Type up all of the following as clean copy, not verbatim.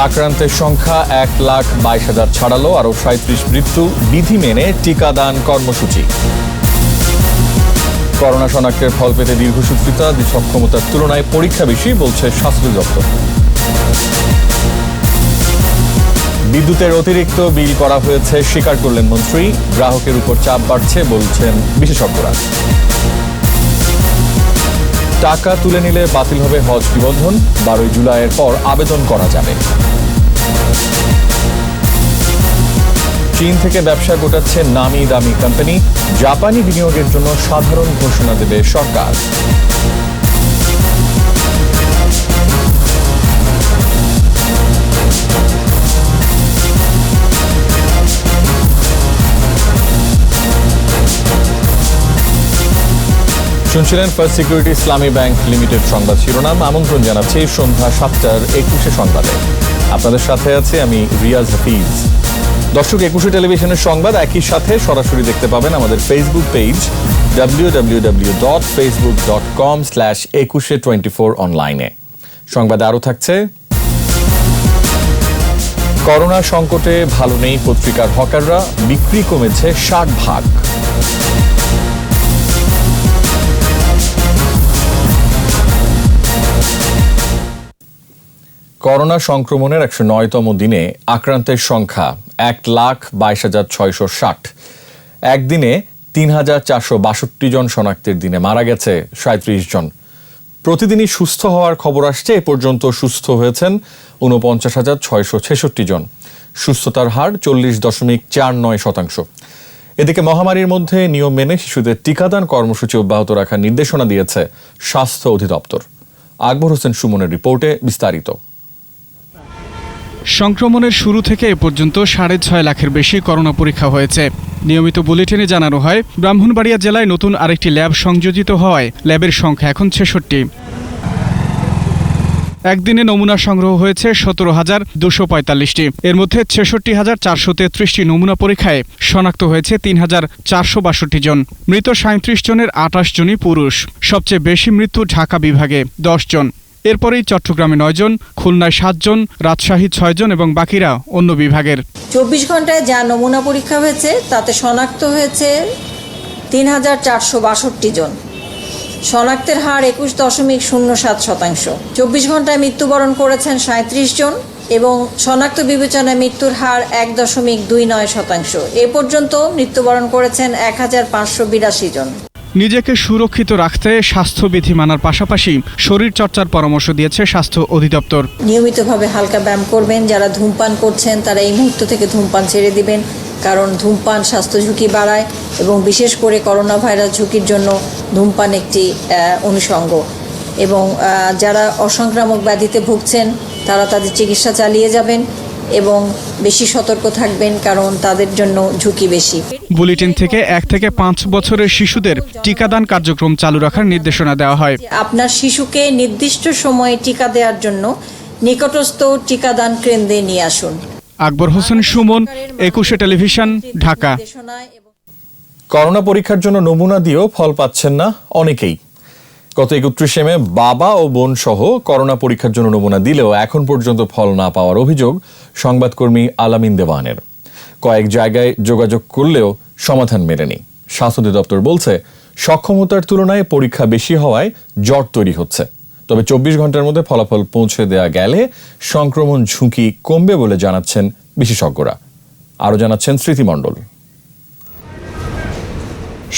আক্রান্তের সংখ্যা 1,22,000 ছাড়ালো, আরও 37 মৃত্যু। বিধি মেনে টিকাদান কর্মসূচি। করোনা শনাক্তের ফল পেতে দীর্ঘসূত্রিতা, সক্ষমতার তুলনায় পরীক্ষা বেশি বলছে স্বাস্থ্য দপ্তর। বিদ্যুতের অতিরিক্ত বিল করা হয়েছে স্বীকার করলেন মন্ত্রী। গ্রাহকের উপর চাপ বাড়ছে বলছেন বিশেষজ্ঞরা। টাকা তুলে নিলে বাতিল হবে হজ নিবন্ধন, 12 জুলাইয়ের পর আবেদন করা যাবে। চীন থেকে ব্যবসা গোটাচ্ছে নামি দামি কোম্পানি, জাপানি বিনিয়োগের জন্য সাধারণ ঘোষণা দেবে সরকার। শুনছিলেন ফার্স্ট সিকিউরিটি ইসলামী ব্যাংক লিমিটেড সংবাদ শিরোনাম। আমন্ত্রণ জানাচ্ছি সন্ধ্যা 7টার 21 সংবাদে। আপনাদের সাথে আছে আমি রিয়াজ হাফিজ। দর্শক, 21 টেলিভিশনের সংবাদ একই সাথে সরাসরি দেখতে পাবেন আমাদের ফেসবুক পেজ www.facebook.com/2124 অনলাইনে। সংবাদে আরও থাকছে, করোনা সংকটে ভালো নেই পত্রিকার হকাররা, বিক্রি কমেছে 60%। করোনা সংক্রমণের 109তম দিনে আক্রান্তের সংখ্যা 1,22,660। একদিনে 3,462 জন শনাক্তের দিনে মারা গেছে 37 জন। প্রতিদিনই সুস্থ হওয়ার খবর আসছে। এ পর্যন্ত সুস্থ হয়েছেন 49,666 জন। সুস্থতার হার 40.49%। এদিকে মহামারীর মধ্যে নিয়ম মেনে শিশুদের টিকাদান কর্মসূচি অব্যাহত রাখার নির্দেশনা দিয়েছে স্বাস্থ্য অধিদপ্তর। আকবর হোসেন সুমনের রিপোর্টে বিস্তারিত। সংক্রমণের শুরু থেকে এ পর্যন্ত 6.5 লাখের বেশি করোনা পরীক্ষা হয়েছে। নিয়মিত বুলেটিনে জানানো হয়, ব্রাহ্মণবাড়িয়া জেলায় নতুন আরেকটি ল্যাব সংযোজিত হওয়ায় ল্যাবের সংখ্যা এখন 66। একদিনে নমুনা সংগ্রহ হয়েছে 17,245টি। এর মধ্যে 66,433টি নমুনা পরীক্ষায় শনাক্ত হয়েছে 3,462 জন। মৃত 37 জনের 28 জনই পুরুষ। সবচেয়ে বেশি মৃত্যু ঢাকা বিভাগে 10 জন। এরপরেই চট্টগ্রামে 9 জন, খুলনায় 7 জন, রাজশাহী 6 জন এবং বাকিরা অন্য বিভাগের। 24 ঘন্টায় যা নমুনা পরীক্ষা হয়েছে তাতে শনাক্ত হয়েছে 3,462 জন। শনাক্তের হার 21.07%। 24 ঘন্টায় মৃত্যুবরণ করেছেন 37 জন এবং শনাক্ত বিবেচনায় মৃত্যুর হার 1.29%। এ পর্যন্ত মৃত্যুবরণ করেছেন 1,582 জন। নিজেকে সুরক্ষিত রাখতে স্বাস্থ্যবিধি মানার পাশাপাশি শরীর চর্চার পরামর্শ দিয়েছে স্বাস্থ্য অধিদপ্তর। নিয়মিতভাবে হালকা ব্যায়াম করবেন। যারা ধূমপান করছেন তারা এই মুহূর্ত থেকে ধূমপান ছেড়ে দিবেন, কারণ ধূমপান স্বাস্থ্য ঝুঁকি বাড়ায় এবং বিশেষ করে করোনা ভাইরাস ঝুঁকির জন্য ধূমপান একটি অনুষঙ্গ। এবং যারা অসংক্রামক ব্যাধিতে ভুগছেন তারা তাদের চিকিৎসা চালিয়ে যাবেন এবং বেশি সতর্ক থাকবেন, কারণ তাদের জন্য ঝুঁকি বেশি। বুলেটিন থেকে 1 থেকে 5 বছরের শিশুদের টিকাদান কার্যক্রম চালু রাখার নির্দেশনা দেওয়া হয়। আপনার শিশুকে নির্দিষ্ট সময়ে টিকা দেওয়ার জন্য নিকটস্থ টিকাদান কেন্দ্রে নিয়ে আসুন। আকবর হোসেন সুমন, 21 টেলিভিশন, ঢাকা। করোনা পরীক্ষার জন্য নমুনা দিয়েও ফল পাচ্ছেন না অনেকেই। গত 31 মে বাবা ও বোন সহ করোনা পরীক্ষার জন্য নমুনা দিলেও এখন পর্যন্ত ফল না পাওয়ার অভিযোগ সংবাদকর্মী আলামিন দেওয়ানের। কয়েক জায়গায় যোগাযোগ করলেও সমাধান মেলেনি। স্বাস্থ্য অধিদপ্তর বলছে, সক্ষমতার তুলনায় পরীক্ষা বেশি হওয়ায় জট তৈরি হচ্ছে। তবে 24 ঘন্টার মধ্যে ফলাফল পৌঁছে দেওয়া গেলে সংক্রমণ ঝুঁকি কমবে বলে জানাচ্ছেন বিশেষজ্ঞরা। আরও জানাচ্ছেন স্মৃতি মণ্ডল।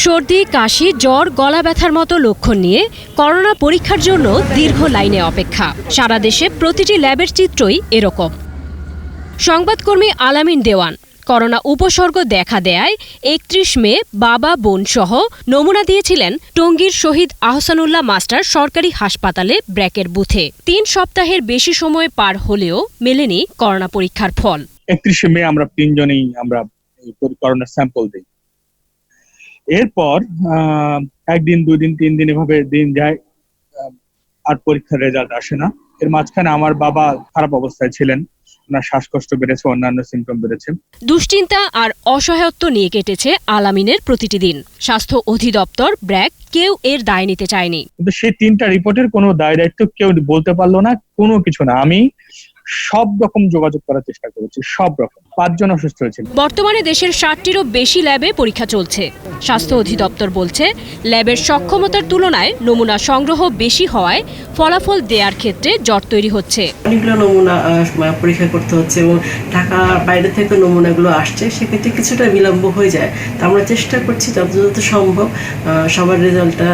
সর্দি, কাশি, জ্বর, গলা ব্যথার মতো লক্ষণ নিয়ে করোনা পরীক্ষার জন্য দীর্ঘ লাইনে অপেক্ষা। সারা দেশে প্রতিটি ল্যাবের চিত্রই এরকম। সংবাদকর্মী আলামিন দেওয়ান, করোনা উপসর্গ দেখা দেয়ায় 31 মে বাবা বোন সহ নমুনা দিয়েছিলেন টঙ্গীর শহীদ আহসানুল্লাহ মাস্টার সরকারি হাসপাতালে ব্র্যাকের বুথে। 3 সপ্তাহের বেশি সময় পার হলেও মেলেনি করোনা পরীক্ষার ফল। 31 মে আমরা 3 জনেই আমরা করোনার স্যাম্পল দিই। এরপর একদিন, 2 দিন, 3 দিন এভাবে দিন যায়, আর পরীক্ষার রেজাল্ট আসে না। এর মাঝখানে আমার বাবা খারাপ অবস্থায় ছিলেন, ওনার শ্বাসকষ্ট বেড়েছে, অন্যান্য সিমটম বেড়েছে। দুশ্চিন্তা আর অসহায়ত্ব নিয়ে কেটেছে আলামিনের প্রতিটি দিন। স্বাস্থ্য অধিদপ্তর, ব্র্যাক কেউ এর দায় নিতে চায়নি। কিন্তু সেই 3টা রিপোর্টের কোনো দায় দায়িত্ব কেউ বলতে পারলো না, কোনো কিছু না। আমি সব রকম যোগাযোগ করার চেষ্টা করেছি, সব রকম। 5 জন অসুস্থ হয়েছিল। বর্তমানে দেশের 60টিরও বেশি ল্যাবে পরীক্ষা চলছে। স্বাস্থ্য অধিদপ্তর বলছে, ল্যাবের সক্ষমতার তুলনায় নমুনা সংগ্রহ বেশি হওয়ায় ফলাফল দেওয়ার ক্ষেত্রে জট তৈরি হচ্ছে। অনেকগুলো নমুনা পরীক্ষা করতে হচ্ছে এবং ঢাকার বাইরে থেকে নমুনাগুলো আসছে, সেক্ষেত্রে কিছুটা বিলম্ব হয়ে যায়। তা আমরা চেষ্টা করছি যতদূর সম্ভব সবার রেজাল্টটা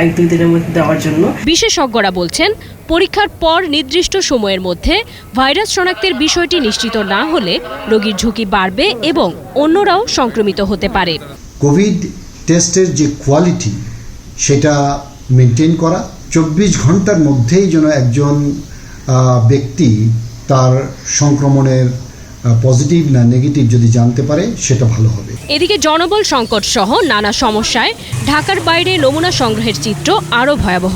1-2 দিনের মধ্যে দেওয়ার জন্য। বিশেষজ্ঞরা বলছেন, পরীক্ষার পর নির্দিষ্ট সময়ের মধ্যে ভাইরাস শনাক্তের বিষয়টি নিশ্চিত না হলে রোগীর ঝুঁকি বাড়বে এবং অন্যরাও সংক্রমিত হতে পারে। কোভিড টেস্টের যে কোয়ালিটি সেটা মেনটেন করা, 24 ঘন্টার মধ্যেই যেন একজন ব্যক্তি তার সংক্রমণের পজিটিভ না নেগেটিভ যদি জানতে পারে সেটা ভালো হবে। এদিকে জনবল সংকট সহ নানা সমস্যায় ঢাকার বাইরে নমুনা সংগ্রহের চিত্র আরও ভয়াবহ।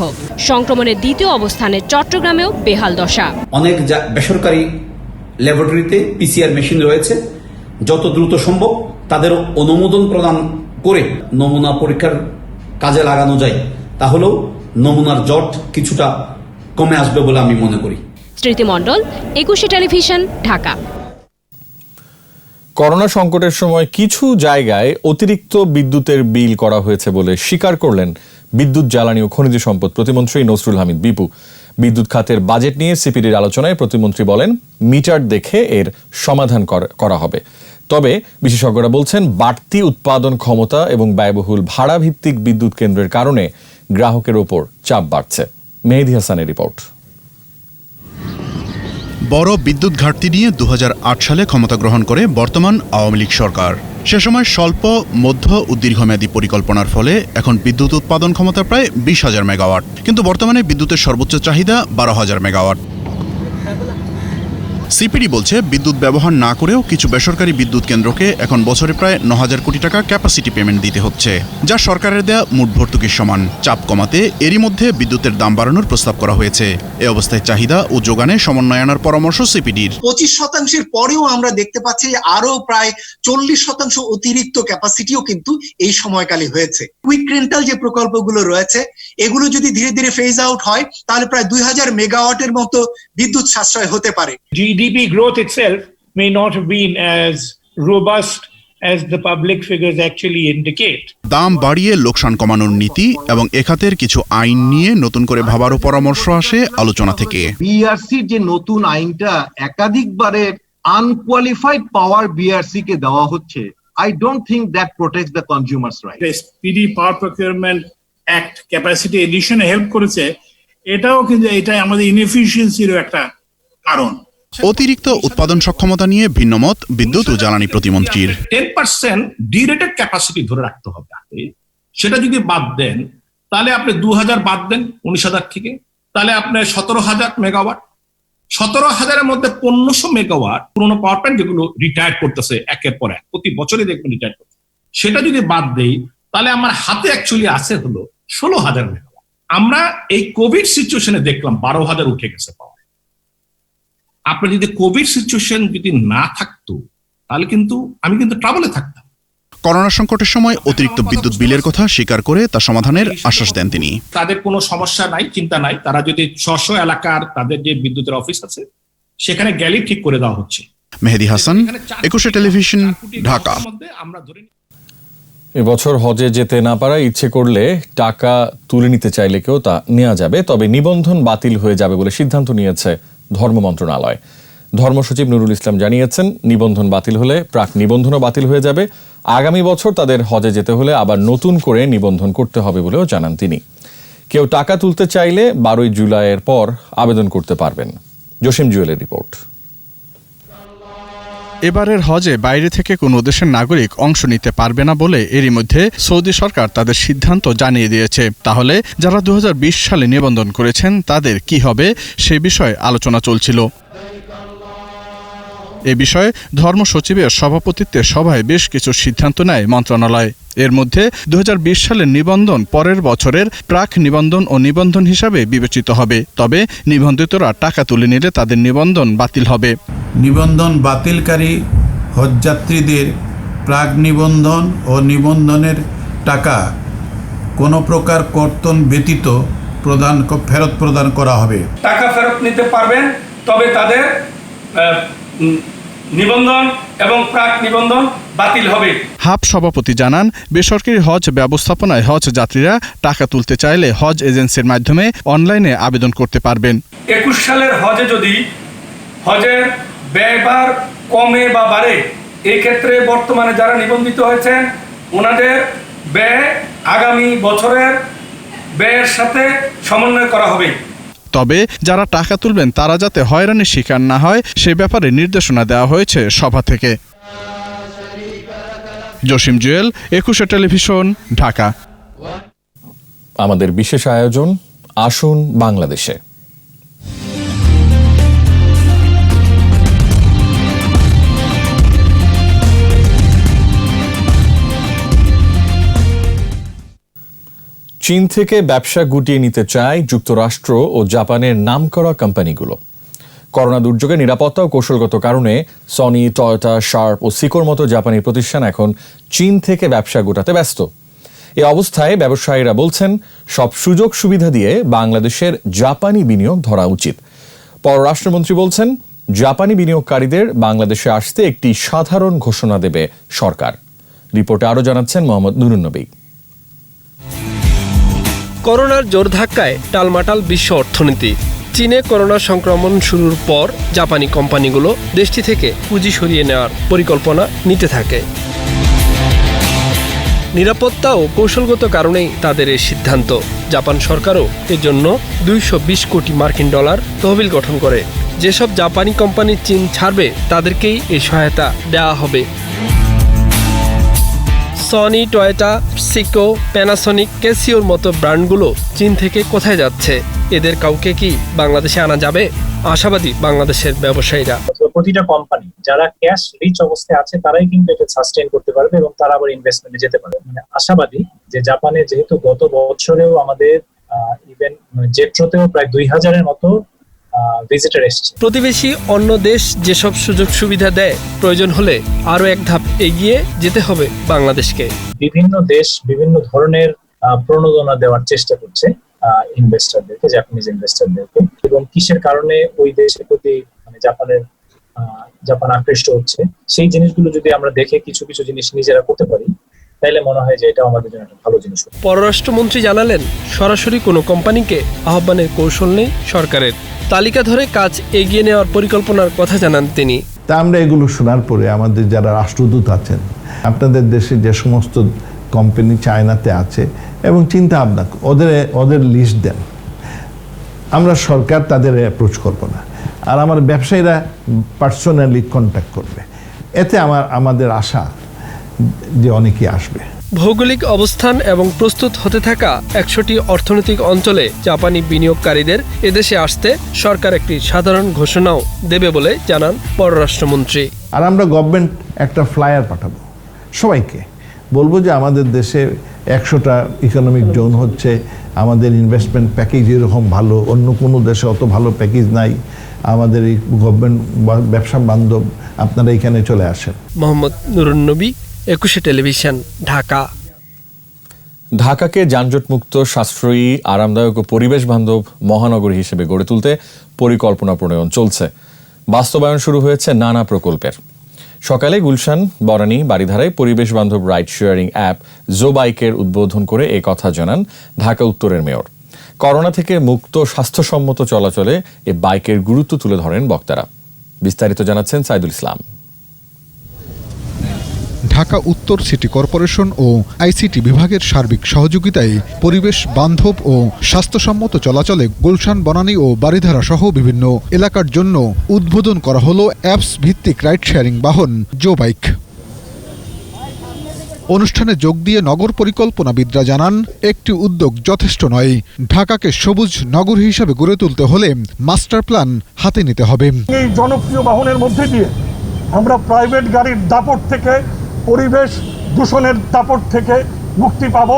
সংক্রমণের দ্বিতীয় অবস্থানে চট্টগ্রামেও বেহাল দশা। অনেক বেসরকারি ল্যাবরেটরিতে পিসিআর মেশিন রয়েছে, যত দ্রুত সম্ভব তাদের অনুমোদন প্রদান করে নমুনা পরীক্ষার কাজে লাগানো যায়, তাহলেও নমুনার জট কিছুটা কমে আসবে বলে আমি মনে করি। স্মৃতি মণ্ডল, 21 টেলিভিশন, ঢাকা। করোনা সংকটের সময় কিছু জায়গায় অতিরিক্ত বিদ্যুতের বিল করা হয়েছে বলে স্বীকার করলেন বিদ্যুৎ, জ্বালানি ও খনিজ সম্পদ প্রতিমন্ত্রী নসরুল হামিদ বিপু। বিদ্যুৎ খাতের বাজেট নিয়ে সিপিডির আলোচনায় প্রতিমন্ত্রী বলেন, মিটার দেখে এর সমাধান করা হবে। তবে বিশেষজ্ঞরা বলছেন, বাড়তি উৎপাদন ক্ষমতা এবং ব্যয়বহুল ভাড়া ভিত্তিক বিদ্যুৎ কেন্দ্রের কারণে গ্রাহকের ওপর চাপ বাড়ছে। মেহেদী হাসানের রিপোর্ট। বড় বিদ্যুৎ ঘাটতি নিয়ে 2008 সালে ক্ষমতা গ্রহণ করে বর্তমান আওয়ামী লীগ সরকার। সে সময় স্বল্প, মধ্য ও দীর্ঘমেয়াদী পরিকল্পনার ফলে এখন বিদ্যুৎ উৎপাদন ক্ষমতা প্রায় 20,000 মেগাওয়াট, কিন্তু বর্তমানে বিদ্যুতের সর্বোচ্চ চাহিদা 12,000 মেগাওয়াট। সিপিডি বলছে, বিদ্যুৎ ব্যবহার না করেও কিছু বেসরকারি বিদ্যুৎ কেন্দ্রকে এখন বছরে প্রায় 9,000 কোটি টাকা ক্যাপাসিটি পেমেন্ট দিতে হচ্ছে, যা সরকারের দেয়া মোট ভর্তুকির সমান। চাপ কমাতে এরই মধ্যে বিদ্যুতের দাম বাড়ানোর প্রস্তাব করা হয়েছে। এ অবস্থায় চাহিদা ও যোগানে সমন্বয় আনার পরামর্শ সিপিডির। 25% পরেও আমরা দেখতে পাচ্ছি আরো প্রায় 40% অতিরিক্ত ক্যাপাসিটিও কিন্তু এই সময়কালে হয়েছে। কুইক রেন্টাল যে প্রকল্পগুলো রয়েছে, এগুলো যদি ধীরে ধীরে ফেজ আউট হয়, তাহলে প্রায় 2,000 মেগাওয়াটের মতো বিদ্যুৎ সাশ্রয় হতে পারে। GDP growth itself may not have been as robust as the public figures actually indicate. দাম বাড়িয়ে লোকসান কমানোর নীতি এবং এখাতের কিছু আইন নিয়ে নতুন করে ভাবারও পরামর্শ আসে আলোচনা থেকে। বিআরসির যে নতুন আইনটা একাধিকবারে আনকোয়ালিফাইড পাওয়ার বিআরসি কে দেওয়া হচ্ছে, I don't think that protects the consumer's right. The SPD Power Procurement Act capacity addition help করেছে, এটাও কিন্তু এটা আমাদের ইনএফিশিয়েন্সিরও একটা কারণ। অতিরিক্ত উৎপাদন সক্ষমতা নিয়ে ভিন্নমত বিদ্যুৎ ও জ্বালানি প্রতিমন্ত্রীর। 10% ডিরেটেড ক্যাপাসিটি ধরে রাখতে হবে। সেটা যদি বাদ দেন, তাহলে আপনি 2,000 বাদ দেন 19,000 থেকে, তাহলে আপনার 17,000 মেগাওয়াট। 17,000-এর মধ্যে 1,500 মেগাওয়াট পুরোনো পাওয়ার প্ল্যান্ট যেগুলো রিটায়ার করতেছে একের পর এক, প্রতি বছরই দেখবেন রিটায়ার করতে, সেটা যদি বাদ দেই, তাহলে আমার হাতে অ্যাকচুয়ালি আছে হলো 16,000 মেগাওয়াট। আমরা এই কোভিড সিচুয়েশনে দেখলাম 12,000 উঠে গেছে পাওয়া। আপনার যদি কোভিড সিচুয়েশন যদি না থাকতো, তাহলে কিন্তু আমি কিন্তু ট্রাবলে থাকতাম। করোনা সংকটের সময় অতিরিক্ত বিদ্যুৎ বিলের কথা স্বীকার করে তা সমাধানের আশ্বাস দেন তিনি। তাদের কোনো সমস্যা নাই, চিন্তা নাই, তারা যদি স্ব এলাকার তাদের যে বিদ্যুতের অফিস আছে সেখানে গেলেই ঠিক করে দেওয়া হচ্ছে। মেহেদী হাসান, 21 টেলিভিশন, ঢাকা। এবছর হজে যেতে না পারা, ইচ্ছে করলে টাকা তুলে নিতে চাইলে কেউ তা নেওয়া যাবে, তবে নিবন্ধন বাতিল হয়ে যাবে বলে সিদ্ধান্ত নিয়েছে ধর্ম মন্ত্রণালয়। ধর্মসচিব নুরুল ইসলাম জানিয়েছেন, নিবন্ধন বাতিল হলে প্রাক নিবন্ধনও বাতিল হয়ে যাবে। আগামী বছর তাদের হজে যেতে হলে আবার নতুন করে নিবন্ধন করতে হবে বলেও জানান তিনি। কেউ টাকা তুলতে চাইলে 12 জুলাইয়ের পর আবেদন করতে পারবেন। জসিম জুয়েলের রিপোর্ট। এবারের হজে বাইরে থেকে কোনো দেশের নাগরিক অংশ নিতে পারবে না বলে এরই মধ্যে সৌদি সরকার তাদের সিদ্ধান্ত জানিয়ে দিয়েছে। তাহলে যারা 2020 সালে নিবন্ধন করেছেন তাদের কি হবে, সে বিষয়ে আলোচনা চলছিল। এ বিষয়ে ধর্ম সচিবের সভাপতিত্বে সভায় বেশ কিছু সিদ্ধান্ত নেয় মন্ত্রণালয়। এর মধ্যে 2020 সালের নিবন্ধন পরের বছরের প্রাক নিবন্ধন ও নিবন্ধন হিসাবে বিবেচিত হবে, তবে নিবন্ধিতরা টাকা তুলে নিলে তাদের নিবন্ধন বাতিল হবে। নিবন্ধন বাতিলকারী হজযাত্রীদের প্রাক নিবন্ধন ও নিবন্ধনের টাকা কোনো প্রকার কর্তন ব্যতীত ফেরত প্রদান করা হবে। টাকা ফেরত নিতে পারবেন তবে তাদের নিবন্ধন এবং প্রাক নিবন্ধন বাতিল হবে। হাব সভাপতি জানান, বেসরকারি হজ ব্যবস্থাপনায় হজ যাত্রীরা টাকা তুলতে চাইলে হজ এজেন্সির মাধ্যমে অনলাইনে আবেদন করতে পারবেন। 21 সালের হজে যদি হজের ব্যয়ভার কমে বা বাড়ে, এই ক্ষেত্রে বর্তমানে যারা নিবন্ধিত হয়েছেন ওনাদের ব্যয় আগামী বছরের ব্যয়ের সাথে সমন্বয় করা হবে। তবে যারা টাকা তুলবেন তারা যাতে হয়রানির শিকার না হয় সে ব্যাপারে নির্দেশনা দেওয়া হয়েছে সভা থেকে। জসিম জুয়েল, 21 টেলিভিশন, ঢাকা। আমাদের বিশেষ আয়োজন আসুন বাংলাদেশে। চীন থেকে ব্যবসা গুটিয়ে নিতে চায় যুক্তরাষ্ট্র ও জাপানের নামকরা কোম্পানিগুলো। করোনা দুর্যোগে নিরাপত্তা ও কৌশলগত কারণে সনি, টয়োটা, শার্প ও সিকোর মতো জাপানি প্রতিষ্ঠান এখন চীন থেকে ব্যবসা গোটাতে ব্যস্ত। এ অবস্থায় ব্যবসায়ীরা বলছেন, সব সুযোগ সুবিধা দিয়ে বাংলাদেশের জাপানি বিনিয়োগ ধরা উচিত। পররাষ্ট্রমন্ত্রী বলছেন, জাপানি বিনিয়োগকারীদের বাংলাদেশে আসতে একটি সাধারণ ঘোষণা দেবে সরকার। রিপোর্টে আরও জানাচ্ছেন মোহাম্মদ নুরুন্নবী। করোনার জোর ধাক্কায় টালমাটাল বিশ্ব অর্থনীতি। চীনে করোনা সংক্রমণ শুরুর পর জাপানি কোম্পানিগুলো দেশটি থেকে পুঁজি সরিয়ে নেওয়ার পরিকল্পনা নিতে থাকে। নিরাপত্তা ও কৌশলগত কারণেই তাদের এই সিদ্ধান্ত। জাপান সরকারও এজন্য 220 কোটি মার্কিন ডলার তহবিল গঠন করে। যেসব জাপানি কোম্পানি চীন ছাড়বে তাদেরকেই এই সহায়তা দেওয়া হবে। সনি, টয়োটা, সিকো, প্যানাসনিক, ক্যাসিওর মতো ব্র্যান্ডগুলো চীন থেকে কোথায় যাচ্ছে? এদের কাউকে কি বাংলাদেশে আনা যাবে? আশাবাদী বাংলাদেশের ব্যবসায়ীরা। প্রতিটা কোম্পানি যারা ক্যাশ রিচ অবস্থায় আছে তারাই কিন্তু এটা সাস্টেইন করতে পারবে এবং তারা আবার ইনভেস্টমেন্টে যেতে পারবে। মানে আশাবাদী যে জাপানে যেহেতু গত বছরেও আমাদের ইভেন জেট্রোতেও প্রায় 2000-এর মতো ভিজিটর এসেছে। প্রতিবেশী অন্য দেশ যেসব সুযোগ সুবিধা দেয়, প্রয়োজন হলে আরো এক ধাপ এগিয়ে যেতে হবে বাংলাদেশকে। বিভিন্ন দেশ বিভিন্ন ধরনের প্রণোদনা দেওয়ার চেষ্টা করছে ইনভেস্টরদেরকে, জাপানিজ ইনভেস্টরদেরকে, এবং কিসের কারণে ওই দেশের প্রতি মানে জাপান আকৃষ্ট হচ্ছে সেই জিনিসগুলো যদি আমরা দেখে কিছু কিছু জিনিস নিজেরা করতে পারি তাইলে মনে হয় যে এটা আমাদের জন্য একটা ভালো জিনিস। পররাষ্ট্রমন্ত্রী জানালেন, সরাসরি কোনো কোম্পানিকে আহ্বানের কৌশল নেই সরকারের। তালিকা ধরে কাজ এগিয়ে নেওয়ার পরিকল্পনার কথা জানান তিনি। তা আমরা এগুলো শোনার পরে আমাদের যারা রাষ্ট্রদূত আছেন, আপনাদের দেশে যে সমস্ত কোম্পানি চায়নাতে আছে এবং চিন্তা ভাবনা ওদের লিস্ট দেন। আমরা সরকার তাদের অ্যাপ্রোচ করব না, আর আমার ব্যবসায়ীরা পার্সোনালি কন্ট্যাক্ট করবে। এতে আমাদের আশা যে অনেকেই আসবে। ভৌগোলিক অবস্থান এবং প্রস্তুত হতে থাকা 100টি অর্থনৈতিক অঞ্চলে জাপানি বিনিয়োগকারীদের এদেশে আসতে সরকার একটি সাধারণ ঘোষণাও দেবে বলে জানান পররাষ্ট্রমন্ত্রী। আর আমরা গভর্নমেন্ট একটা ফ্লায়ার পাঠাবো, সবাইকে বলবো যে আমাদের দেশে 100টা ইকোনমিক জোন হচ্ছে, আমাদের ইনভেস্টমেন্ট প্যাকেজ এরকম ভালো, অন্য কোনো দেশে অত ভালো প্যাকেজ নাই, আমাদের এই গভর্নমেন্ট ব্যবসা বান্ধব, আপনারা এখানে চলে আসেন। মোহাম্মদ নুরুন্নবী, 21 টেলিভিশন, ঢাকা। ঢাকাকে যানজটমুক্ত, সাশ্রয়ী, আরামদায়ক ও পরিবেশ বান্ধব মহানগরী হিসেবে গড়ে তুলতে পরিকল্পনা প্রণয়ন চলছে। বাস্তবায়ন শুরু হয়েছে নানা প্রকল্পের। সকালে গুলশান, বনানী, বারিধারায় পরিবেশ বান্ধব রাইড শেয়ারিং অ্যাপ জো বাইকের উদ্বোধন করে এ কথা জানান ঢাকা উত্তরের মেয়র। করোনা থেকে মুক্ত স্বাস্থ্যসম্মত চলাচলে এ বাইকের গুরুত্ব তুলে ধরেন বক্তারা। বিস্তারিত জানাচ্ছেন সাইদুল ইসলাম। ঢাকা উত্তর সিটি কর্পোরেশন ও আইসিটি বিভাগের সার্বিক সহযোগিতায় পরিবেশ বান্ধব ও স্বাস্থ্যসম্মত চলাচলে গুলশান, বনানী ও বারিধারা সহ বিভিন্ন এলাকার জন্য উদ্বোধন করা হলো অ্যাপস ভিত্তিক রাইড শেয়ারিং বাহন জো বাইক। অনুষ্ঠানে যোগ দিয়ে নগর পরিকল্পনাবিদরা জানান, একটি উদ্যোগ যথেষ্ট নয়, ঢাকাকে সবুজ নগর হিসাবে গড়ে তুলতে হলে মাস্টার প্ল্যান হাতে নিতে হবে। এই জনপ্রিয় বাহনের মধ্যে দিয়ে আমরা প্রাইভেট গাড়ির দাপট থেকে, পরিবেশ দূষণের দাপট থেকে মুক্তি পাব।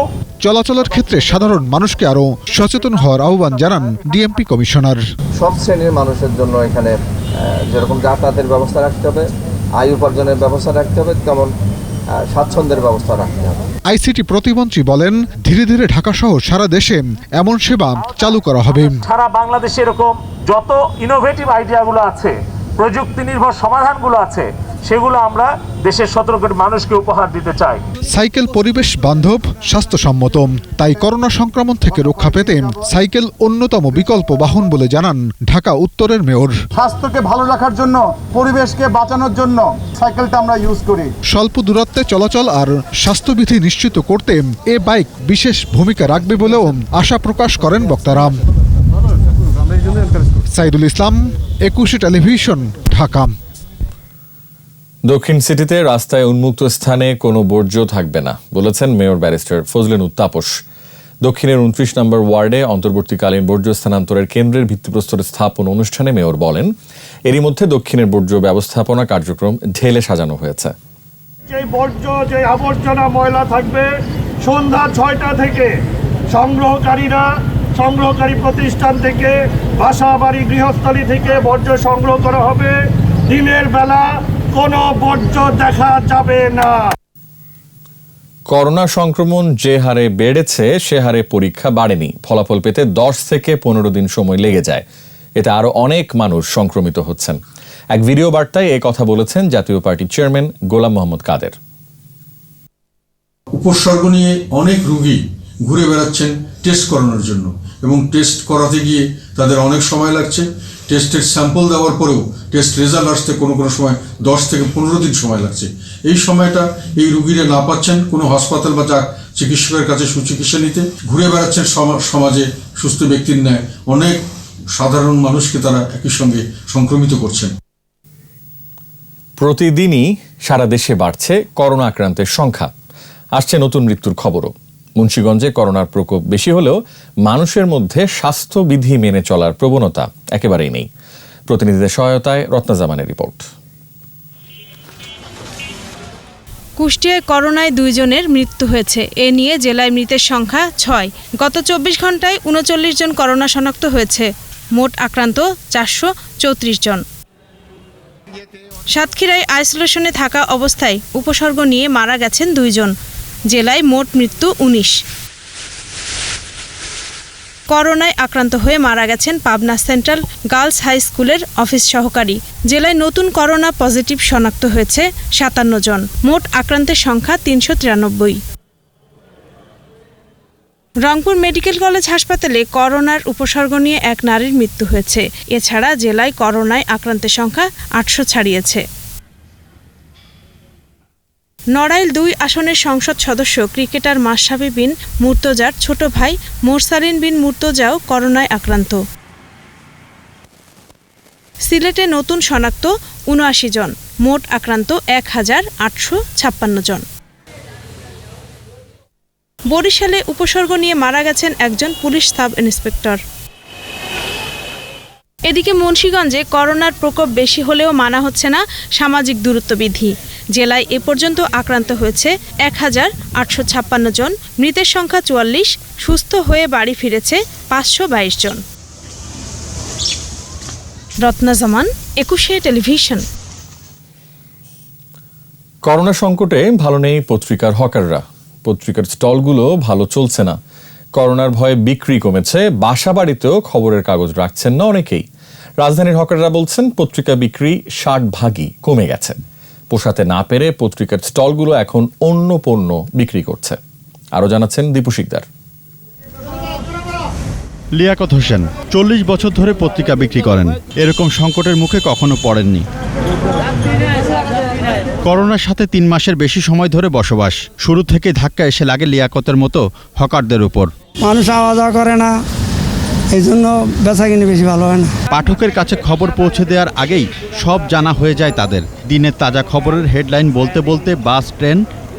চলাচলের ক্ষেত্রে সাধারণ মানুষকে আরো সচেতন হওয়ার আহ্বান জানান ডিএমপি কমিশনার। সব শ্রেণীর মানুষের জন্য এখানে যেরকম যাতায়াতের ব্যবস্থা রাখতে হবে, আয় উপার্জনের ব্যবস্থা রাখতে হবে, তেমন স্বাচ্ছন্দ্যের ব্যবস্থা রাখতে হবে। আইসিটি প্রতিমন্ত্রী বলেন, ধীরে ধীরে ঢাকা সহ সারা দেশে এমন সেবা চালু করা হবে। সারা বাংলাদেশে এরকম যত ইনোভেটিভ আইডিয়াগুলো আছে, প্রযুক্তি নির্ভর সমাধানগুলো আছে, সেগুলো আমরা দেশের 17 কোটি মানুষকে উপহার দিতে চাই। সাইকেল পরিবেশ বান্ধব, স্বাস্থ্যসম্মত, তাই করোনা সংক্রমণ থেকে রক্ষা পেতে সাইকেল অন্যতম বিকল্প বাহন বলে জানান ঢাকা উত্তরের মেয়র। স্বাস্থ্যকে ভালো রাখার জন্য, পরিবেশকে বাঁচানোর জন্য সাইকেলটা আমরা ইউজ করি। স্বল্প দূরত্বে চলাচল আর স্বাস্থ্যবিধি নিশ্চিত করতে এ বাইক বিশেষ ভূমিকা রাখবে বলেও আশা প্রকাশ করেন বক্তারা। সাইদুল ইসলাম, 21 টেলিভিশন, ঢাকা। দক্ষিণ সিটিতে রাস্তায় উন্মুক্ত স্থানে কোনো বর্জ্য থাকবে না বলেছেন মেয়র ব্যারিস্টার ফজলিনুর তাপস। দক্ষিণের 29 নম্বর ওয়ার্ডে অন্তর্বর্তীকালীন বর্জ্য স্থানান্তরের কেন্দ্রের ভিত্তিপ্রস্তর স্থাপন অনুষ্ঠানে মেয়র বলেন, এরই মধ্যে দক্ষিণের বর্জ্য ব্যবস্থাপনা কার্যক্রম ঢেলে সাজানো হয়েছে। যে বর্জ্য, যে আবর্জনা ময়লা থাকবে, সন্ধ্যা 6টা থেকে সংগ্রহকারী প্রতিষ্ঠান থেকে, বাসা বাড়ি গৃহস্থলী থেকে বর্জ্য সংগ্রহ করা হবে। দিনের বেলা কোনো বর্জ্য দেখা যাবে না। করোনা সংক্রমণ যে হারে বেড়েছে সে হারে পরীক্ষা বাড়েনি। ফলাফল পেতে 10 থেকে 15 দিন সময় লেগে যায়। এতে আরো অনেক মানুষ সংক্রমিত হচ্ছেন। এক ভিডিও বার্তায় এই কথা বলেছেন জাতীয় পার্টির চেয়ারম্যান গোলাম মোহাম্মদ কাদের। উপসর্গ নিয়ে অনেক রোগী ঘুরে বেড়াচ্ছেন টেস্ট করানোর জন্য, এবং টেস্ট করাতে গিয়ে তাদের অনেক সময় লাগছে। টেস্টের স্যাম্পল দেওয়ার পরেও টেস্ট রেজাল্ট আসতে কোনো সময় 10 থেকে 15 দিন সময় লাগছে। এই সময়টা এই রুগীরা না পাচ্ছেন কোনো হাসপাতাল বা চিকিৎসকের কাছে সুচিকিৎসা নিতে, ঘুরে বেড়াচ্ছেন সমাজে সুস্থ ব্যক্তির ন্যায়। অনেক সাধারণ মানুষকে তারা একই সঙ্গে সংক্রমিত করছেন। প্রতিদিনই সারা দেশে বাড়ছে করোনা আক্রান্তের সংখ্যা। আসছে নতুন মৃত্যুর খবরও। মুন্সিগঞ্জে করোনার প্রকোপ বেশি হলেও মানুষের মধ্যে স্বাস্থ্যবিধি মেনে চলার প্রবণতা একেবারেই নেই। প্রতিনিধিদের সহায়তায় রত্না জামানের রিপোর্ট। কুষ্টিয়ায় করোনায় 2 জনের মৃত্যু হয়েছে। এ নিয়ে জেলায় মৃতের সংখ্যা 6। গত 24 ঘন্টায় 39 জন করোনা শনাক্ত হয়েছে। মোট আক্রান্ত 434 জন। সাতক্ষীরায় আইসোলেশনে থাকা অবস্থায় উপসর্গ নিয়ে মারা গেছেন 2 জন। জেলায় মোট মৃত্যু 19। করোনায় আক্রান্ত হয়ে মারা গেছেন পাবনা সেন্ট্রাল গার্লস হাই স্কুলের অফিস সহকারী। জেলায় নতুন করোনা পজিটিভ শনাক্ত হয়েছে 57 জন। মোট আক্রান্তের সংখ্যা 393। রংপুর মেডিকেল কলেজ হাসপাতালে করোনার উপসর্গ নিয়ে এক নারীর মৃত্যু হয়েছে। এছাড়া জেলায় করোনায় আক্রান্তের সংখ্যা 800 ছাড়িয়েছে। নড়াইল 2 আসনের সংসদ সদস্য ক্রিকেটার মাশরাফি বিন মুর্তজার ছোট ভাই মোরসালিন বিন মুর্তজাও করোনায় আক্রান্ত। সিলেটে নতুন শনাক্ত 79 জন। মোট আক্রান্ত 1856 জন। বরিশালে উপসর্গ নিয়ে মারা গেছেন একজন পুলিশ সাব ইন্সপেক্টর। এদিকে মুন্সিগঞ্জে করোনার প্রকোপ বেশি হলেও মানা হচ্ছে না সামাজিক দূরত্ব বিধি। জেলায় এ পর্যন্ত আক্রান্ত হয়েছে 1856 জন। মৃতের সংখ্যা 44। সুস্থ হয়ে বাড়ি ফিরেছে 522 জন। রত্না জামান, 21 টেলিভিশন। করোনা সংকটে ভালো নেই পত্রিকার হকাররা। পত্রিকার স্টলগুলো ভালো চলছে না। করোনার ভয়ে বিক্রি কমেছে। বাসা বাড়িতেও খবরের কাগজ রাখছেন না অনেকেই। রাজধানীর হকাররা বলছেন পত্রিকা বিক্রি 60% কমে গেছে। পোষাতে না পেরে পত্রিকার স্টলগুলো এখন অন্য পণ্য বিক্রি করছে। আরো জানাচ্ছেন দীপু শিকদার। লিয়াকত হোসেন 40 বছর ধরে পত্রিকা বিক্রি করেন। এরকম সংকটের মুখে কখনো পড়েননি। করোনার সাথে 3 মাসের বেশি সময় ধরে বসবাস। শুরু থেকে ধাক্কা এসে লাগে লিয়াকতের মতো হকারদের উপর। মানুষ আওয়া যাওয়া করে না, এই জন্য বেচাকিনি বেশি ভালো হয় না। পাঠকের কাছে খবর পৌঁছে দেওয়ার আগেই সব জানা হয়ে যায় তাদের। দিনের তাজা খবরের হেডলাইন বলতে বলতে বাস, ট্রেন,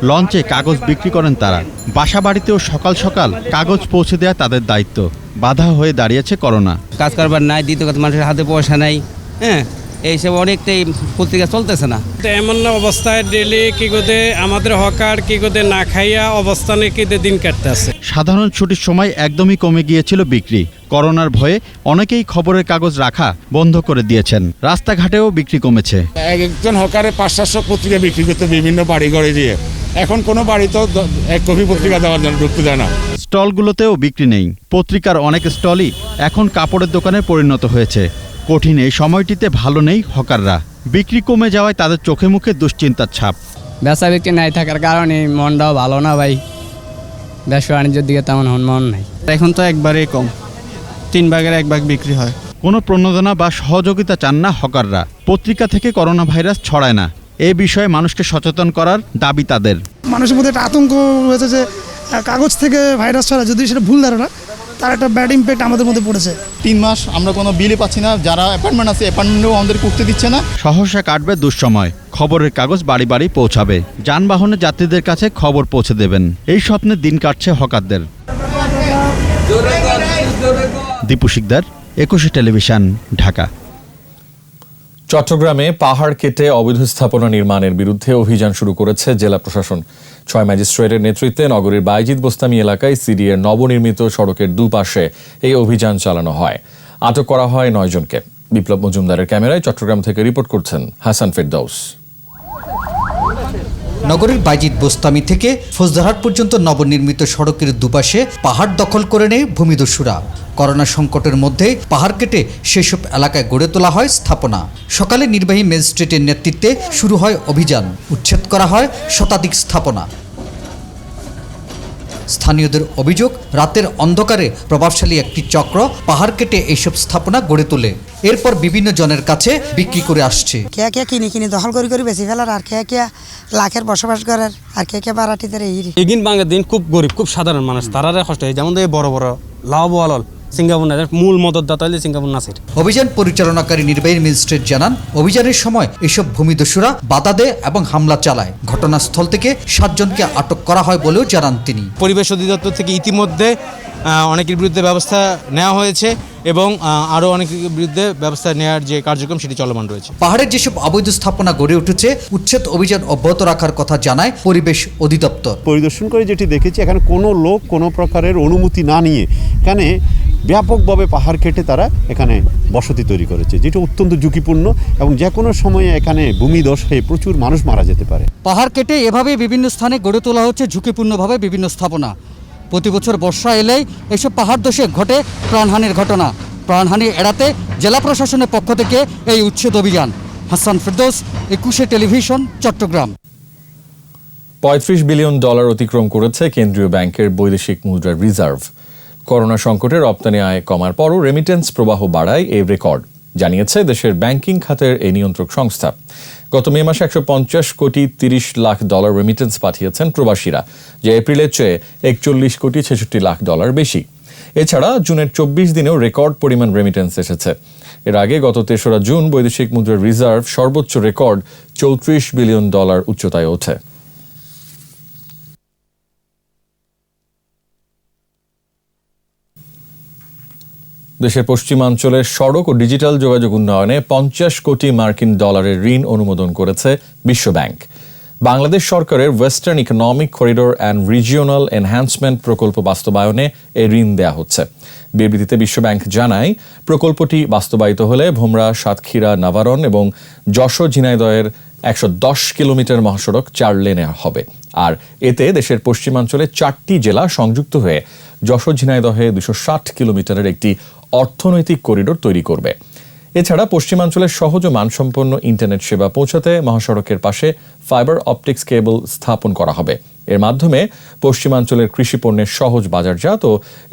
লঞ্চে কাগজ বিক্রি করেন তারা। বাসা বাড়িতেও সকাল সকাল কাগজ পৌঁছে দেওয়া তাদের দায়িত্ব। বাধা হয়ে দাঁড়িয়েছে করোনা। কাজ কারবার নাই, দ্বিতীয় কথা মানুষের হাতে পয়সা নাই। এইসব অনেকটাই পত্রিকা চলতেছে না। এমন অবস্থায় ডেলি কি করতে আমাদের হকার কি করতে না খাইয়া অবস্থানে কি দিন কাটতে আছে। সাধারণ ছুটির সময় একদমই কমে গিয়েছিল বিক্রি। করোনার ভয়ে অনেকেই খবরের কাগজ রাখা বন্ধ করে দিয়েছেন। রাস্তাঘাটেও বিক্রি কমেছে। একজন হকারে 500-700 পত্রিকা বিক্রি করতে বিভিন্ন বাড়ি ঘরে দিয়ে, এখন কোনো বাড়ি তো 1 কপি পত্রিকা দেওয়ার জন্য ঢুকতে দেয় না। স্টলগুলোতেও বিক্রি নেই। পত্রিকার অনেক স্টলই এখন কাপড়ের দোকানে পরিণত হয়েছে। কঠিন এই সময়টিতে ভালো নেই হকাররা। বিক্রি কমে যাওয়ায় তাদের চোখে মুখে দুশ্চিন্তার ছাপ। ব্যবসা বিক্রি নাই থাকার কারণে মনটাও ভালো না ভাই, ব্যবসা বাণিজ্যের দিকে তেমন মন নাই। এখন তো একবারেই কম, 3 ভাগের 1 ভাগ বিক্রি হয়। কোনো প্রণোদনা বা সহযোগিতা চান না হকাররা। পত্রিকা থেকে করোনা ভাইরাস ছড়ায় না, এ বিষয়ে মানুষকে সচেতন করার দাবি তাদের। মানুষের মধ্যে একটা আতঙ্ক হয়েছে যে কাগজ থেকে ভাইরাস ছড়ায়, যদি সেটা ভুল ধারণা, তার একটা ব্যাড ইম্প্যাক্ট আমাদের মধ্যে পড়েছে। 3 মাস আমরা কোনো বিলে পাচ্ছি না, যারা অ্যাপার্টমেন্ট আছে অ্যাপার্টমেন্টেও আমাদের করতে দিচ্ছে না। সহসা কাটবে দুঃসময়, খবরের কাগজ বাড়ি বাড়ি পৌঁছাবে, যানবাহনে যাত্রীদের কাছে খবর পৌঁছে দেবেন। এই স্বপ্নে দিন কাটছে হকারদের। দীপু শিকদার, 21 টেলিভিশন, ঢাকা। চট্টগ্রামে পাহাড় কেটে অবৈধ স্থাপনা নির্মাণের বিরুদ্ধে অভিযান শুরু করেছে জেলা প্রশাসন। 6 ম্যাজিস্ট্রেটের নেতৃত্বে নগরীর বাইজিদ বোস্তামি এলাকায় সিডিএর নবনির্মিত সড়কের দুপাশে এই অভিযান চালানো হয়। আটক করা হয় 9 জনকে। বিপ্লব মজুমদারের ক্যামেরায় চট্টগ্রাম থেকে রিপোর্ট করছেন হাসান ফেরদৌস। নগরীর বাইজিদ বোস্তামি থেকে ফৌজদারহাট পর্যন্ত নবনির্মিত সড়কের দুপাশে পাহাড় দখল করে নেয় ভূমিদস্যুরা। করোনা সংকটের মধ্যে পাহাড় কেটে সেসব এলাকায় গড়ে তোলা হয় স্থাপনা। সকালে নির্বাহী ম্যাজিস্ট্রেটের নেতৃত্বে শুরু হয় অভিযান। উচ্ছেদ করা হয় শতাধিক স্থাপনা। স্থানীয়দের অভিযোগ, রাতের অন্ধকারে প্রভাবশালী একটি চক্র পাহাড় কেটে এইসব স্থাপনা গড়ে তোলে, এরপর বিভিন্ন জনের কাছে বিক্রি করে আসছে। কে কিনে দখল করে বেশি ফেলার, আর কে লাখের বসবাস করার, আর কে বারাটিদের এগিন বাংলার দিন খুব গরিব, খুব সাধারণ মানুষ, তারা কষ্ট হয়। যেমন বড় বড় লাভওয়াল সিঙ্গাপুর মূল মদতদাতা হলে সিঙ্গাপুর নাসির। অভিযান পরিচালনাকারী নির্বাহী ম্যাজিস্ট্রেট জানান, অভিযানের সময় এসব ভূমিদস্যুরা বাধা দেয় এবং হামলা চালায়। ঘটনাস্থল থেকে 7 জনকে আটক করা হয় বলেও জানান তিনি। পরিবেশ অধিদপ্তর থেকে ইতিমধ্যে অনেকের বিরুদ্ধে ব্যবস্থা নেওয়া হয়েছে এবং আরও অনেকের বিরুদ্ধে ব্যবস্থা নেওয়ার যে কার্যক্রম সেটি চলমান রয়েছে। পাহাড়ের যেসব অবৈধ স্থাপনা গড়ে উঠেছে, উচ্ছেদ অভিযান অব্যাহত রাখার কথা জানায় পরিবেশ অধিদপ্তর। পরিদর্শন করে যেটি দেখেছি, এখানে কোনো লোক কোনো প্রকারের অনুমতি না নিয়ে এখানে ব্যাপকভাবে পাহাড় কেটে তারা এখানে বসতি তৈরি করেছে, যেটা অত্যন্ত ঝুঁকিপূর্ণ এবং যে কোনো সময়ে এখানে ভূমিধস হয়ে প্রচুর মানুষ মারা যেতে পারে। পাহাড় কেটে এভাবে বিভিন্ন স্থানে গড়ে তোলা হচ্ছে ঝুঁকিপূর্ণভাবে বিভিন্ন স্থাপনা। প্রতি বছর বর্ষা এলেই এসব পাহাড় ধসে ঘটে প্রাণহানির ঘটনা। প্রাণহানি এড়াতে জেলা প্রশাসনের পক্ষ থেকে এই উচ্ছেদ অভিযান। হাসান ফেরদৌস, 21 টেলিভিশন, চট্টগ্রাম। $35 বিলিয়ন অতিক্রম করেছে কেন্দ্রীয় ব্যাংকের বৈদেশিক মুদ্রার রিজার্ভ। করোনা সংকটে রপ্তানি আয় কমার পরও রেমিটেন্স প্রবাহ বাড়ায় এই রেকর্ড, জানিয়েছে দেশের ব্যাংকিং খাতের এই নিয়ন্ত্রক সংস্থা। গত মে মাসে $150 কোটি 30 লাখ রেমিটেন্স পাঠিয়েছেন প্রবাসীরা, যা এপ্রিলের চেয়ে $41 কোটি 66 লাখ বেশি। এছাড়া জুনের 24 দিনেও রেকর্ড পরিমাণ রেমিটেন্স এসেছে। এর আগে গত 3রা জুন বৈদেশিক মুদ্রার রিজার্ভ সর্বোচ্চ রেকর্ড $34 বিলিয়ন উচ্চতায় ওঠে। দেশের পশ্চিমাঞ্চলের সড়ক ও ডিজিটাল যোগাযোগ উন্নয়নে $50 কোটি মার্কিন ঋণ অনুমোদন করেছে বিশ্বব্যাংক। বাংলাদেশ সরকারের western economic corridor and regional enhancement প্রকল্প বাস্তবায়নে এই ঋণ দেয়া হচ্ছে। বিবৃতিতে বিশ্বব্যাংক জানায়, প্রকল্পটি বাস্তবায়িত হলে ভোমরা, সাতক্ষীরা, নাভারণ এবং যশোর ঝিনাইদহের 110 কিলোমিটার মহাসড়ক 4 লেনে হবে। আর এতে দেশের পশ্চিমাঞ্চলে 4টি জেলা সংযুক্ত হয়ে যশোর ঝিনাইদহে 260 কিলোমিটারের একটি অর্থনৈতিক করিডোর তৈরি করবে। এছাড়া পশ্চিমাঞ্চলের সহজ ও মানসম্পন্ন ইন্টারনেট সেবা পৌঁছাতে মহাসড়কের পাশে ফাইবার অপটিক্স কেবল স্থাপন করা হবে। এর মাধ্যমে পশ্চিমাঞ্চলের কৃষিপণ্যের সহজ বাজারজাত ও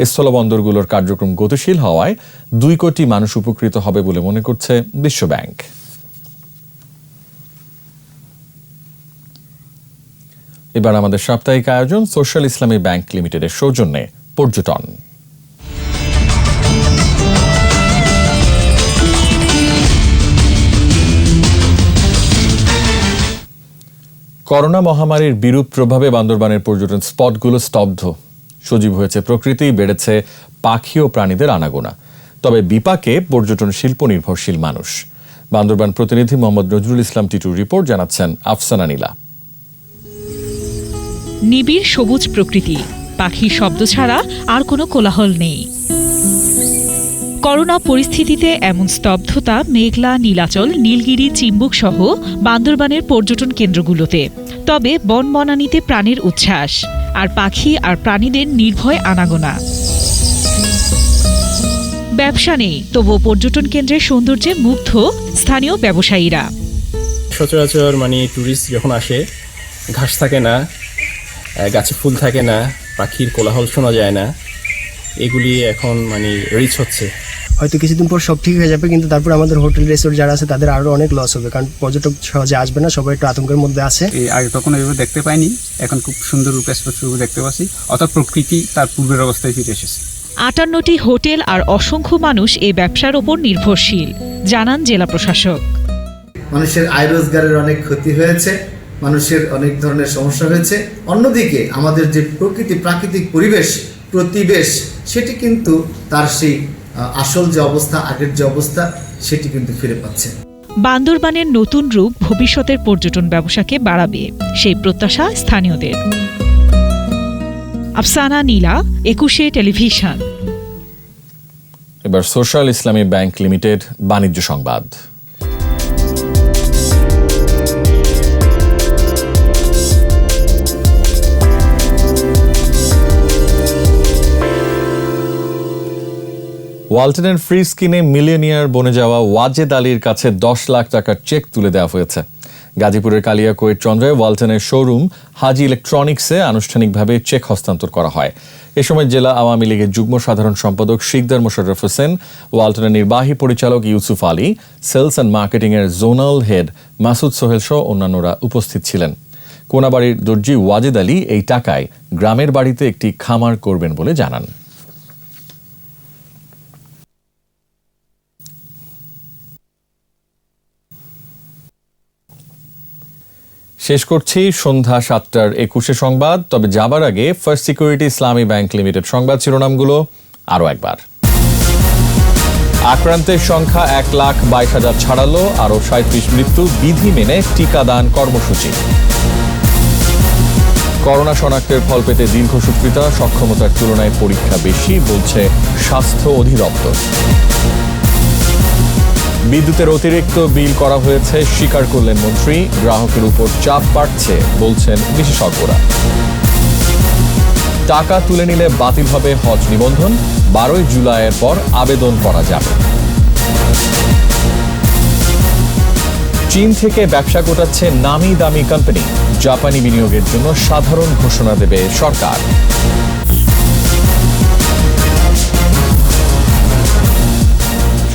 স্থলবন্দরগুলোর কার্যক্রম গতিশীল হওয়ায় 2 কোটি মানুষ উপকৃত হবে বলে মনে করছে বিশ্বব্যাংক। এবার আমাদের সাপ্তাহিক আয়োজন সোশ্যাল ইসলামী ব্যাংক লিমিটেডের সৌজন্যে পর্যটন। করোনা মহামারীর বিরূপ প্রভাবে বান্দরবানের পর্যটন স্পটগুলো স্তব্ধ। সজীব হয়েছে প্রকৃতি, বেড়েছে পাখি ও প্রাণীদের আনাগোনা। তবে বিপাকে পর্যটন শিল্প নির্ভরশীল মানুষ। বান্দরবান প্রতিনিধি মোহাম্মদ নজরুল ইসলাম টিটুর রিপোর্ট, জানাচ্ছেন আফসানা নীলা। নিবিড় সবুজ প্রকৃতি, পাখির শব্দ ছাড়া আর কোনো কোলাহল নেই। করোনা পরিস্থিতিতে এমন স্তব্ধতা মেঘলা, নীলাচল, নীলগিরি, চিম্বুক সহ বান্দরবানের পর্যটন কেন্দ্রগুলোতে। তবে বনবনানীতে প্রাণের উচ্ছ্বাস। আর পাখি আর প্রাণীদের নির্ভয় আনাগোনা। ব্যবসা নেই, তবুও পর্যটন কেন্দ্রের সৌন্দর্যে মুগ্ধ স্থানীয় ব্যবসায়ীরা। সচরাচর ট্যুরিস্ট যখন আসে, ঘাস থাকে না, গাছে ফুল থাকে না, পাখির কোলাহল শোনা যায় না, এগুলি এখন রিচ হচ্ছে। হয়তো কিছুদিন পর সব ঠিক হয়ে যাবে, কিন্তু তারপর আমাদের হোটেল রিসোর্ট যারা আছে তাদের আরও অনেক লস হবে, কারণ পর্যটক সহজে আসবে না, সবাই একটু আতঙ্কের মধ্যে আছে। আগে কখনো এভাবে দেখতে পাইনি, এখন খুব সুন্দর রূপে স্পষ্ট রূপে দেখতে পাচ্ছি, অর্থাৎ প্রকৃতি তার পূর্বের অবস্থায় ফিরে এসেছে। 58টি হোটেল আর অসংখ্য মানুষ এই ব্যবসার ওপর নির্ভরশীল, জানান জেলা প্রশাসক। মানুষের আয় রোজগারের অনেক ক্ষতি হয়েছে, মানুষের অনেক ধরনের সমস্যা হয়েছে। অন্যদিকে আমাদের যে প্রাকৃতিক প্রতিবেশ সেটি কিন্তু তার সেই আসল যে অবস্থা, আগের যে অবস্থা, সেটি কিন্তু ফিরে পাচ্ছে। বান্দরবানের নতুন রূপ ভবিষ্যতের পর্যটন ব্যবসাকে বাড়াবে, সেই প্রত্যাশা স্থানীয়দের। আফসানা নীলা, 21 টেলিভিশন। এবার সোশ্যাল ইসলামী ব্যাংক লিমিটেড বাণিজ্য সংবাদ। ওয়ালটনের ফ্রিজ কিনে মিলিয়নিয়ার বনে যাওয়া ওয়াজেদ আলীর কাছে 10 লাখ টাকার চেক তুলে দেওয়া হয়েছে। গাজীপুরের কালিয়াকৈর চন্দ্রায় ওয়ালটনের শোরুম হাজি ইলেকট্রনিক্সে আনুষ্ঠানিকভাবে চেক হস্তান্তর করা হয়। এ সময় জেলা আওয়ামী লীগের যুগ্ম সাধারণ সম্পাদক শিকদার মোশাররফ হোসেন, ওয়ালটনের নির্বাহী পরিচালক ইউসুফ আলী, সেলস অ্যান্ড মার্কেটিংয়ের জোনাল হেড মাসুদ সোহেল সহ অন্যান্যরা উপস্থিত ছিলেন। কোনাবাড়ির দর্জি ওয়াজেদ আলী এই টাকায় গ্রামের বাড়িতে একটি খামার করবেন বলে জানান। শেষ করছি সন্ধ্যা 7টার 21 সংবাদ। তবে যাবার আগে ফার্স্ট সিকিউরিটি ইসলামী ব্যাংক লিমিটেড সংবাদ শিরোনামগুলো আরও একবার। আক্রান্তের সংখ্যা 1,22,000 ছাড়ালো, আরও 37 মৃত্যু, বিধি মেনে টিকাদান কর্মসূচি। করোনা শনাক্তের ফল পেতে দীর্ঘসূত্রিতা, সক্ষমতার তুলনায় পরীক্ষা বেশি, বলছে স্বাস্থ্য অধিদপ্তর। বিদ্যুতের অতিরিক্ত বিল করা হয়েছে, স্বীকার করলেন মন্ত্রী। গ্রাহকের উপর চাপ বাড়ছে, বলছেন বিশেষজ্ঞরা। টাকা তুলে নিলে বাতিল হবে হজ নিবন্ধন, 12 জুলাইয়ের পর আবেদন করা যাবে। চীন থেকে ব্যবসা গোটাচ্ছে নামি দামি কোম্পানি, জাপানি বিনিয়োগের জন্য সাধারণ ঘোষণা দেবে সরকার।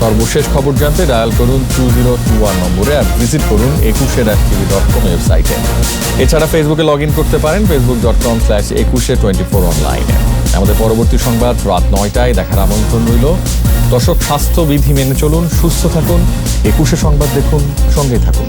সর্বশেষ খবর জানতে ডায়াল করুন 2021 নম্বরে আর ভিজিট করুন 21.tv.com ওয়েবসাইটে। এছাড়া ফেসবুকে লগ ইন করতে পারেন facebook.com/2124 অনলাইনে। আমাদের পরবর্তী সংবাদ রাত 9টায় দেখার আমন্ত্রণ রইল। দর্শক, স্বাস্থ্যবিধি মেনে চলুন, সুস্থ থাকুন। 21 সংবাদ দেখুন, সঙ্গেই থাকুন।